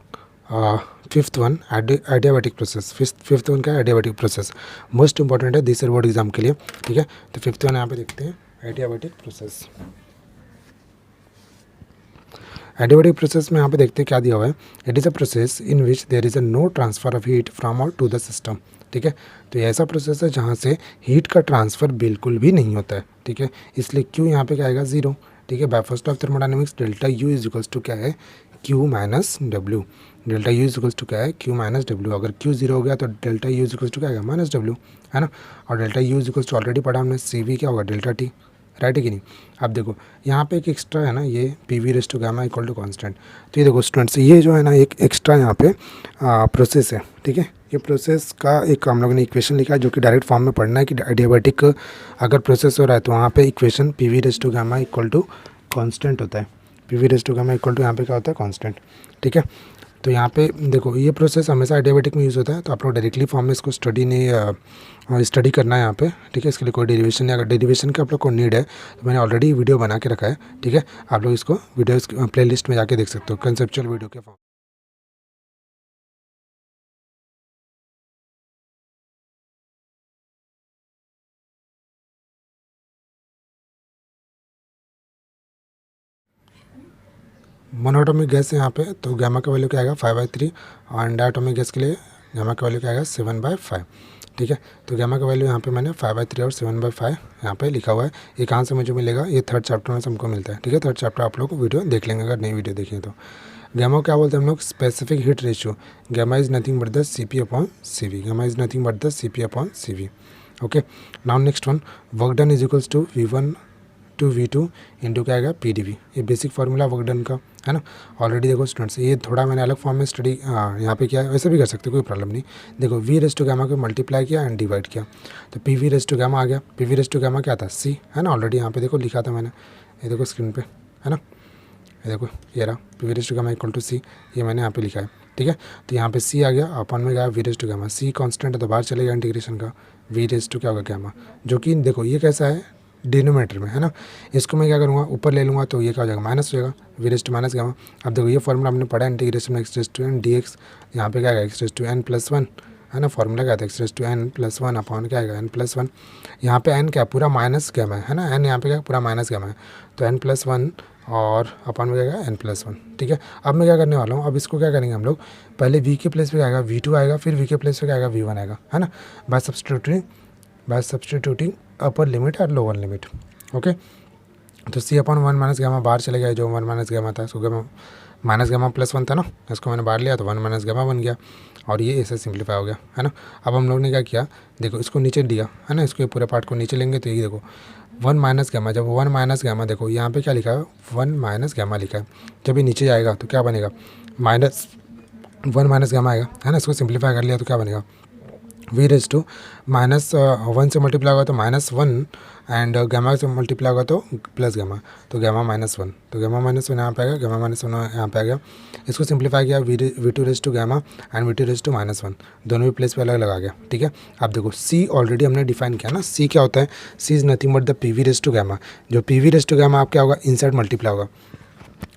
fifth one adiabatic process. Fifth one क्या है, एडियाबैटिक प्रोसेस। मोस्ट इंपॉर्टेंट है दिसर बोर्ड एग्जाम के लिए। ठीक है, तो फिफ्थ वन यहाँ पे देखते हैं, एडियाबैटिक प्रोसेस। एडियाबैटिक प्रोसेस में यहाँ पे देखते हैं क्या दिया हुआ है, it is a process in which there is a no transfer of heat from or to the system. ठीक है, तो ये ऐसा प्रोसेस है जहाँ से हीट का ट्रांसफ़र बिल्कुल भी नहीं होता है। ठीक है, इसलिए क्यू यहाँ पे क्या आएगा, जीरो। ठीक है, by first of thermodynamics delta U is equals to क्या है, Q minus W. Delta U is equals to क्या है, क्यू माइनस डब्ल्यू। अगर क्यू जीरो हो गया तो delta U is equals to क्या आएगा, माइनस डब्ल्यू, है ना। और delta U is equals to already पढ़ा हमने, सी वी क्या होगा, डेल्टा टी। राइट है कि नहीं। अब देखो यहाँ पे एक एक्स्ट्रा है ना, ये P V raise to gamma equal to constant. तो ये देखो स्टूडेंट्स, ये जो है ना एक एक्स्ट्रा यहाँ पे प्रोसेस है। ठीक है, ये प्रोसेस का एक हम लोगों ने इक्वेशन लिखा है जो कि डायरेक्ट फॉर्म में पढ़ना है कि एडियाबैटिक अगर प्रोसेस हो रहा है तो वहाँ पे equation P V raise to gamma equal to constant होता है। P V raise to gamma equal to यहाँ पे क्या होता है, कॉन्स्टेंट। ठीक है, तो यहाँ पे देखो ये प्रोसेस हमेशा एडियाबैटिक में यूज़ होता है, तो आप लोग डायरेक्टली फॉर्म में इसको स्टडी करना है यहाँ पे। ठीक है, इसके लिए कोई डेरिवेशन नहीं, अगर डेरिवेशन की आप लोग को नीड है तो मैंने ऑलरेडी वीडियो बना के रखा है। ठीक है, आप लोग इसको वीडियो प्ले लिस्ट में जाके देख सकते हो, कंसेप्चुअल वीडियो के फॉर्म। मोनोटॉमिक गैस है यहाँ पे, तो गामा का वैल्यू क्या आएगा, 5/3। और डायटोमिक गैस के लिए गामा का वैल्यू क्या आएगा, 7/5। ठीक है, तो गामा का वैल्यू यहाँ पे मैंने 5/3 और 7/5 यहाँ पे लिखा हुआ है। ये कहाँ से मुझे मिलेगा, ये थर्ड चैप्टर में से हमको मिलता है। ठीक है, थर्ड चैप्टर आप लोग को वीडियो देख लेंगे अगर नई वीडियो देखें तो। गामा क्या बोलते हैं हम लोग, specific heat ratio. Gamma is nothing but the C P upon C V. Gamma is nothing but the C P upon C V. Okay, now next one, work done is equals to V1 to V2 into क्या आएगा, PdV। ये basic formula work done का है ना। Already देखो students, ये थोड़ा मैंने अलग फॉर्म में स्टडी यहाँ पे किया है, वैसे भी कर सकते, कोई प्रॉब्लम नहीं। देखो वी रेस टू गामा को मल्टीप्लाई किया एंड डिवाइड किया, तो P V raise to gamma आ गया। P V raise to gamma क्या था, C है ना। ऑलरेडी यहाँ पे देखो लिखा था मैंने, ये देखो स्क्रीन पे है ना, ये देखो ये रहा, P V raise to gamma equal to C, ये मैंने यहाँ पे लिखा है। ठीक है, तो यहाँ पे C आ गया, अपन में गया V raise to gamma. C constant है तो बाहर चलेगा इंटीग्रेशन का, वी रेस टू क्या होगा, गामा। जो कि देखो ये कैसा है, डिनोमीटर में है ना। इसको मैं क्या करूँगा, ऊपर ले लूँगा तो ये क्या हो जाएगा, माइनस हो जाएगा, V raise to minus gamma. अब देखो ये फॉर्मूला हमने पढ़ा इंटीग्रेशन में X raise to N D X, यहाँ पे क्या आएगा, X raise to N plus one, है ना। फॉर्मूला क्या था, X raise to N plus one upon क्या आएगा, एन प्लस वन। यहाँ पे एन क्या पूरा माइनस गामा है ना, एन यहाँ पे क्या पूरा माइनस गामा है, तो एन प्लस वन और अपॉन में क्या आएगा, एन प्लस वन। ठीक है, अब मैं क्या करने वाला हूँ, अब इसको क्या करेंगे हम लोग, पहले वी के प्लेस पे आएगा V2 आएगा, फिर वी के प्लेस पे क्या आएगा, V1 आएगा, है ना। बाय सब्सटीट्यूटिंग अपर लिमिट और लोअर लिमिट। ओके, तो C अपॉन 1 माइनस गामा बाहर चले गया, जो 1 माइनस गामा था, इसको गामा माइनस गामा प्लस 1 था ना, इसको मैंने बाहर लिया तो 1 माइनस गामा बन गया, और ये ऐसे सिंप्लीफाई हो गया, है ना। अब हम लोग ने क्या किया, देखो इसको नीचे दिया है ना, इसको पूरे पार्ट को नीचे लेंगे तो ये देखो 1 माइनस गामा, जब 1 माइनस गामा, देखो यहाँ पे क्या लिखा है, 1 माइनस गामा लिखा है, जब ये नीचे जाएगा तो क्या बनेगा, माइनस 1 माइनस गामा आएगा, है ना। इसको सिंप्लीफाई कर लिया तो क्या बनेगा, वी रेस टू माइनस 1 से मल्टीप्लाई होगा तो -1 एंड गामा से मल्टीप्लाई होगा तो प्लस गामा, तो गामा -1, तो गामा -1 यहाँ पे आएगा, गामा -1 यहाँ पे आ गया। इसको सिंप्लीफाई किया, V2 raise to gamma and V2 raise to -1, दोनों भी प्लेस पे अलग लगा गया। ठीक है, अब देखो C ऑलरेडी हमने डिफाइन किया ना, C क्या होता है, C is nothing but the PV raise to gamma. जो PV रेस टू गामा आप क्या होगा, इनसाइड मल्टीप्लाई होगा,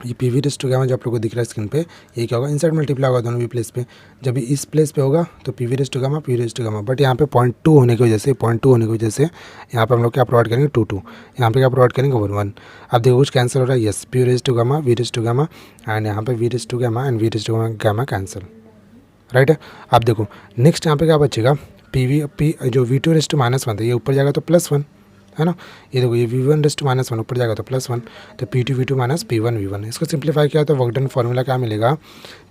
ये P V raise to gamma जो आप लोग को दिख रहा है स्क्रीन पे, ये क्या होगा, इनसाइड मल्टीप्लाई होगा दोनों भी प्लेस पे। जब भी इस प्लेस पे होगा तो P V raise to gamma, P V raise to gamma, but यहाँ पे 0.2 होने की वजह से, 0.2 होने की वजह से यहाँ पे हम लोग क्या प्रोवाइड करेंगे, 2 यहाँ पे क्या प्रोवाइड करेंगे, 1 अब देखो कुछ कैंसिल हो रहा है, yes, P raise to gamma, V raise to gamma and यहाँ पे V raise to gamma and V raise to gamma cancel, right है। अब देखो नेक्स्ट यहाँ पे क्या बचेगा, पी जो V2 रेस टू -1 था, ये ऊपर जाएगा तो +1, है ना। ये देखो ये v1 रेस्ट माइनस वन ऊपर जाएगा तो +1, तो p2 v2 minus p1 v1। इसको सिंप्लीफाई किया तो वर्क डन फॉर्मूला क्या मिलेगा,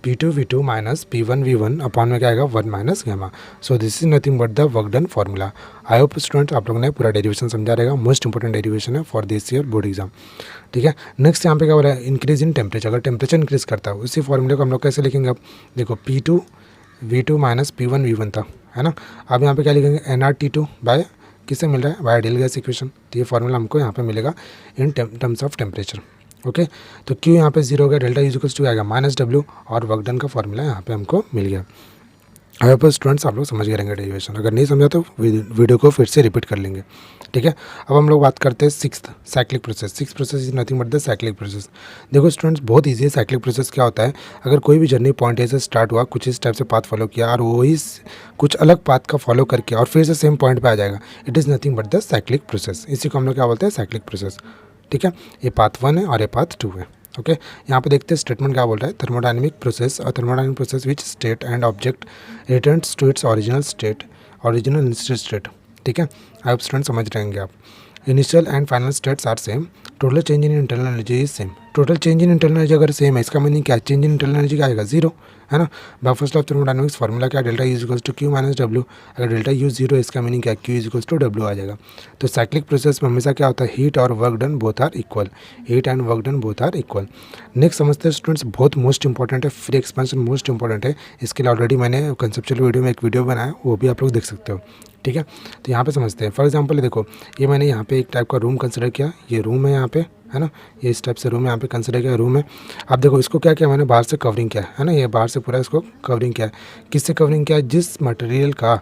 p2 v2 minus p1 v1 upon में क्या आएगा 1 minus gamma. So this is nothing but the work done formula. I hope students आप लोगों ने पूरा डेरिवेशन समझा रहेगा, मोस्ट इंपॉर्टेंट डेरिवेशन है for this year board exam. ठीक है, नेक्स्ट यहाँ पे क्या हो रहा है, इंक्रीज इन टेम्परेचर। अगर टेम्परेचर इंक्रीज करता है उसी फॉर्मूले को हम लोग कैसे लिखेंगे, अब देखो p2 v2 minus p1 v1 था, है ना। अब यहाँ पे क्या लिखेंगे, nRT2 बाय किससे मिल रहा है, बाय आइडियल गैस इक्वेशन। तो ये फार्मूला हमको यहाँ पे मिलेगा in terms of temperature. Okay, तो Q यहाँ पे 0 हो गया, डेल्टा इज टू आएगा -W, और वर्क डन का फॉर्मूला यहाँ पे हमको मिल गया। आई होप स्टूडेंट्स आप लोग समझ गए रहेंगे डेरिवेशन। अगर नहीं समझा तो वीडियो को फिर से रिपीट कर लेंगे। ठीक है, अब हम लोग बात करते हैं sixth cyclic process. Six process is nothing but the cyclic process. देखो स्टूडेंट्स बहुत ईजी है। साइक्लिक प्रोसेस क्या होता है, अगर कोई भी जर्नी पॉइंट ए से स्टार्ट हुआ, कुछ इस टाइप से पाथ फॉलो किया और वही कुछ अलग पाथ का फॉलो करके और फिर से सेम पॉइंट पे आ जाएगा, it is nothing but the cyclic process. इसी को हम लोग क्या बोलते हैं, साइक्लिक प्रोसेस। ठीक है, ये पाथ 1 है और ये पाथ 2 है। ओके, यहाँ पे देखते हैं स्टेटमेंट क्या बोल रहा है, थर्मोडायनेमिक प्रोसेस और thermodynamic process which state and object returns to its original state, original initial state. ठीक है, आई होप स्टूडेंट समझ रहेंगे आप। Initial and final states are same, total change in internal energy is same. Total change in internal energy अगर same है, इसका meaning क्या है, चेंज इन इंटरनल एनर्जी क्या आएगा, 0, है ना। By first of thermodynamics formula क्या है, delta is equals to Q minus W। अगर डेल्टा U 0 है, इसका मीनिंग क्या है, Q is equals to W आ जाएगा। तो साइक्लिक प्रोसेस में हमेशा क्या होता है, हीट और work done both are equal, heat and work done both are equal. Next समझते हैं स्टूडेंट्स, बहुत मोस्ट इंपॉर्टेंट है, फ्री एक्सपेंशन मोस्ट इंपॉर्टेंट है। इसके लिए ऑलरेडी मैंने कंसेप्चुअल वीडियो में एक वीडियो बनाया, वो भी आप लोग देख सकते हो। ठीक है, तो यहाँ पे समझते हैं। फॉर एग्जांपल देखो, ये मैंने यहाँ पे एक टाइप का रूम कंसिडर किया, ये रूम है यहाँ पे, है ना, ये इस टाइप से रूम यहाँ पे कंसिडर किया रूम है। अब देखो इसको क्या किया मैंने, बाहर से कवरिंग किया है ना, ये बाहर से पूरा इसको कवरिंग किया है। किससे कवरिंग किया, जिस मटेरियल का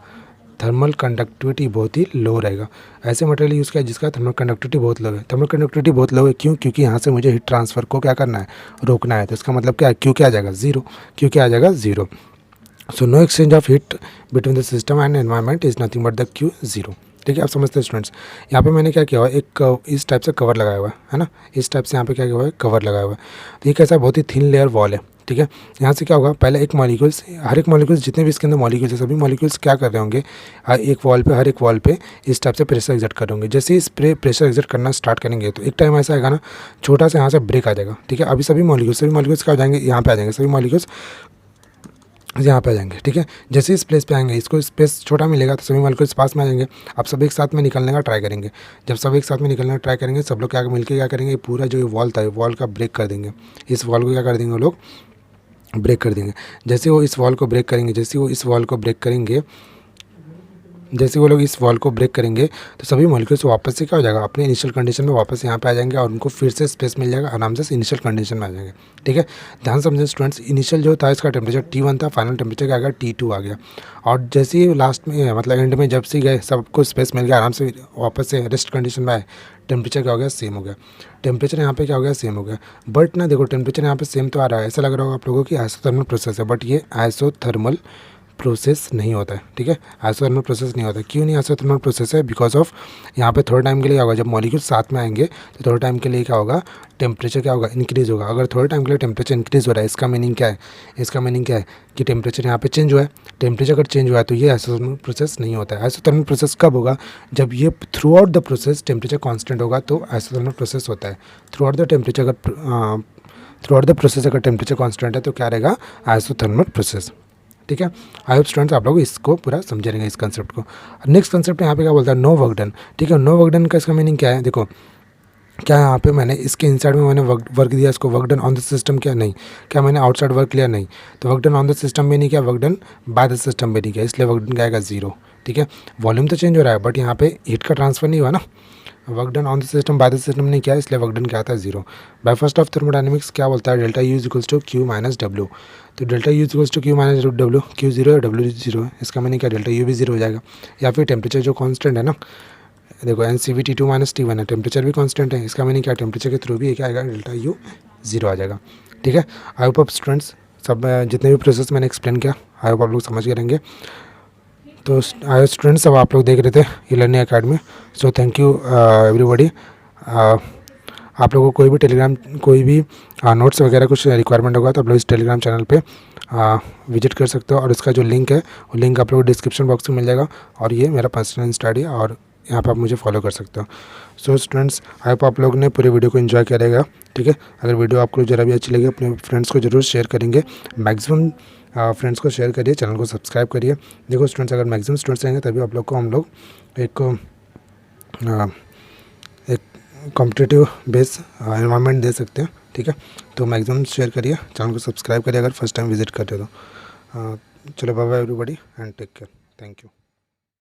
थर्मल कंडक्टिविटी बहुत ही लो रहेगा। ऐसे मटेरियल यूज़ किया जिसका थर्मल कंडक्टिविटी बहुत लो है। थर्मल कंडक्टिविटी बहुत लो है क्यों, क्योंकि यहाँ से मुझे हीट ट्रांसफ़र को क्या करना है, रोकना है। तो इसका मतलब क्या है, क्यू क्या आ जाएगा, 0, क्यू क्या आ जाएगा 0। So no exchange of heat between the system and environment is nothing but the Q 0। ठीक है, आप समझते हैं स्टूडेंट्स। यहाँ पे मैंने क्या किया हुआ है, एक इस टाइप से कवर लगाया हुआ है ना, इस टाइप से यहाँ पे क्या किया हुआ है, कवर लगाया हुआ है। तो ये कैसा बहुत ही थिन लेयर वॉल है। ठीक है, यहाँ से क्या होगा, पहले एक मॉलिक्यूल्स, हर एक मॉलिक्यूल्स जितने भी इसके अंदर मॉलिक्यूल्स है, सभी मॉलिक्यूल्स क्या कर रहे होंगे, एक वॉल पे, हर एक वॉल पे इस टाइप से प्रेशर एग्जर्ट कर रहे होंगे। जैसे ही इस प्रेशर एग्जर्ट करना स्टार्ट करेंगे तो एक टाइम ऐसा आएगा ना, छोटा सा यहाँ से ब्रेक आ जाएगा। ठीक है, अभी सभी मॉलिक्यूल्स क्या हो जाएंगे, यहाँ पे आ जाएंगे, सभी मॉलिक्यूल्स यहाँ पे आ जाएंगे। ठीक है, जैसे इस प्लेस पे आएंगे, इसको स्पेस छोटा मिलेगा तो सभी मॉलिक्यूल्स पास में आ जाएंगे। अब सब एक साथ में निकलने का ट्राई करेंगे। जब सब एक साथ में निकलने का ट्राई करेंगे, सब लोग क्या मिलकर क्या करेंगे, पूरा जो वॉल था, वॉल का ब्रेक कर देंगे। इस वॉल को क्या कर देंगे वो लोग, ब्रेक कर देंगे। जैसे वो इस वॉल को ब्रेक करेंगे, जैसे वो इस वॉल को ब्रेक करेंगे, जैसे वो लोग इस वॉल को ब्रेक करेंगे तो सभी मॉलिक्यूल्स वापस से क्या हो जाएगा, अपने इनिशियल कंडीशन में वापस यहाँ पे आ जाएंगे और उनको फिर से स्पेस मिल जाएगा, आराम से इनिशियल कंडीशन में आ जाएंगे। ठीक है, ध्यान समझे स्टूडेंट्स, इनिशियल जो था इसका टेम्परेचर T1 था, फाइनल टेम्परेचर क्या आ गया, T2 आ गया। और जैसे ही लास्ट में मतलब एंड में जब से गए, सबको स्पेस मिल गया, आराम से वापस से रेस्ट कंडीशन में आए, टेम्परेचर क्या हो गया, सेम हो गया। टेम्परेचर यहाँ पे क्या हो गया, सेम हो गया। बट ना देखो, टेम्परेचर यहाँ पे सेम तो आ रहा है, ऐसा लग रहा होगा आप लोगों की आइसोथर्मल प्रोसेस है, बट ये आइसोथर्मल प्रोसेस नहीं होता है। ठीक है, आइसोथर्मल प्रोसेस नहीं होता है। क्यों नहीं आइसोथर्मल प्रोसेस है, बिकॉज ऑफ यहाँ पे थोड़े टाइम के लिए होगा, जब मॉलिक्यूल साथ में आएंगे तो थोड़े टाइम के लिए क्या होगा, टेम्परेचर क्या होगा, इंक्रीज़ होगा। अगर थोड़े टाइम के लिए टेम्परेचर इंक्रीज़ हो रहा है, इसका मीनिंग क्या है, इसका मीनिंग क्या है कि टेम्परेचर यहाँ पे चेंज हुआ है। टेम्परेचर अगर चेंज हुआ है तो ये आइसोथर्मल प्रोसेस नहीं होता है। आइसोथर्मल प्रोसेस कब होगा, जब ये through out the process temperature constant होगा तो आइसोथर्मल प्रोसेस होता है। थ्रू आउट द प्रोसेस अगर टेम्परेचर कॉन्स्टेंट है तो क्या रहेगा, आइसोथर्मल प्रोसेस। ठीक है, आई होप स्टूडेंट्स आप लोग इसको पूरा समझ रहेंगे इस कंसेप्ट को। नेक्स्ट कंसेप्ट यहाँ पे क्या बोलता है, नो वर्क डन। ठीक है, नो वर्क डन का इसका मीनिंग क्या है, देखो क्या यहाँ पे मैंने इसके इनसाइड में मैंने वर्क दिया, इसको work done on the system किया, नहीं। क्या मैंने आउटसाइड वर्क लिया, नहीं। तो work done on the system भी नहीं किया, work done by the system भी नहीं किया, इसलिए वर्क डन क्या आएगा, 0। ठीक है, वॉल्यूम तो चेंज हो रहा है बट यहाँ पे हीट का ट्रांसफर नहीं हुआ ना। Work done on the system by the system नहीं किया, इसलिए वर्क डन क्या आता है, 0। बाय फर्स्ट ऑफ थर्मोडायनेमिक्स क्या बोलता है, delta U equals to Q minus W। तो delta U equals to Q minus W, Q 0 है, W 0 है, इसका मैंने क्या, डेल्टा यू भी 0 हो जाएगा। या फिर टेम्परेचर जो कांस्टेंट है ना, देखो NCV T2 माइनस T1 है, टेम्परेचर भी कांस्टेंट है, इसका मैंने क्या, टेम्परेचर के थ्रू भी क्या आएगा, डेल्टा यू 0 आ जाएगा। ठीक है, आई होप स्टूडेंट्स सब जितने भी प्रोसेस मैंने एक्सप्लेन किया, आई होप आप लोग समझ गए रहेंगे। तो आई स्टूडेंट्स, अब आप लोग देख रहे थे e learning academy. So thank you everybody. आप लोगों को कोई भी टेलीग्राम, कोई भी नोट्स वगैरह कुछ रिक्वायरमेंट होगा तो आप लोग इस टेलीग्राम चैनल पे विजिट कर सकते हो, और इसका जो लिंक है वो लिंक आप लोग को डिस्क्रिप्शन बॉक्स में मिल जाएगा। और ये मेरा पर्सनल इंस्टा आईडी और यहाँ पे आप मुझे फॉलो कर सकते हो। सो स्टूडेंट्स, आई होप आप लोग ने पूरे वीडियो को एंजॉय करेगा। ठीक है, अगर वीडियो आपको ज़रा भी अच्छी लगी अपने फ्रेंड्स को ज़रूर शेयर करेंगे, मैक्सिमम फ्रेंड्स को शेयर करिए, चैनल को सब्सक्राइब करिए। देखो स्टूडेंट्स, अगर मैक्सिमम स्टूडेंट्स रहेंगे तभी आप लोग को हम लोग एक कॉम्पिटिटिव बेस एनवायरनमेंट दे सकते हैं। ठीक है, तो मैक्सिमम शेयर करिए, चैनल को सब्सक्राइब करिए अगर फर्स्ट टाइम विजिट करते हो तो। चलो bye bye everybody and take care, thank you.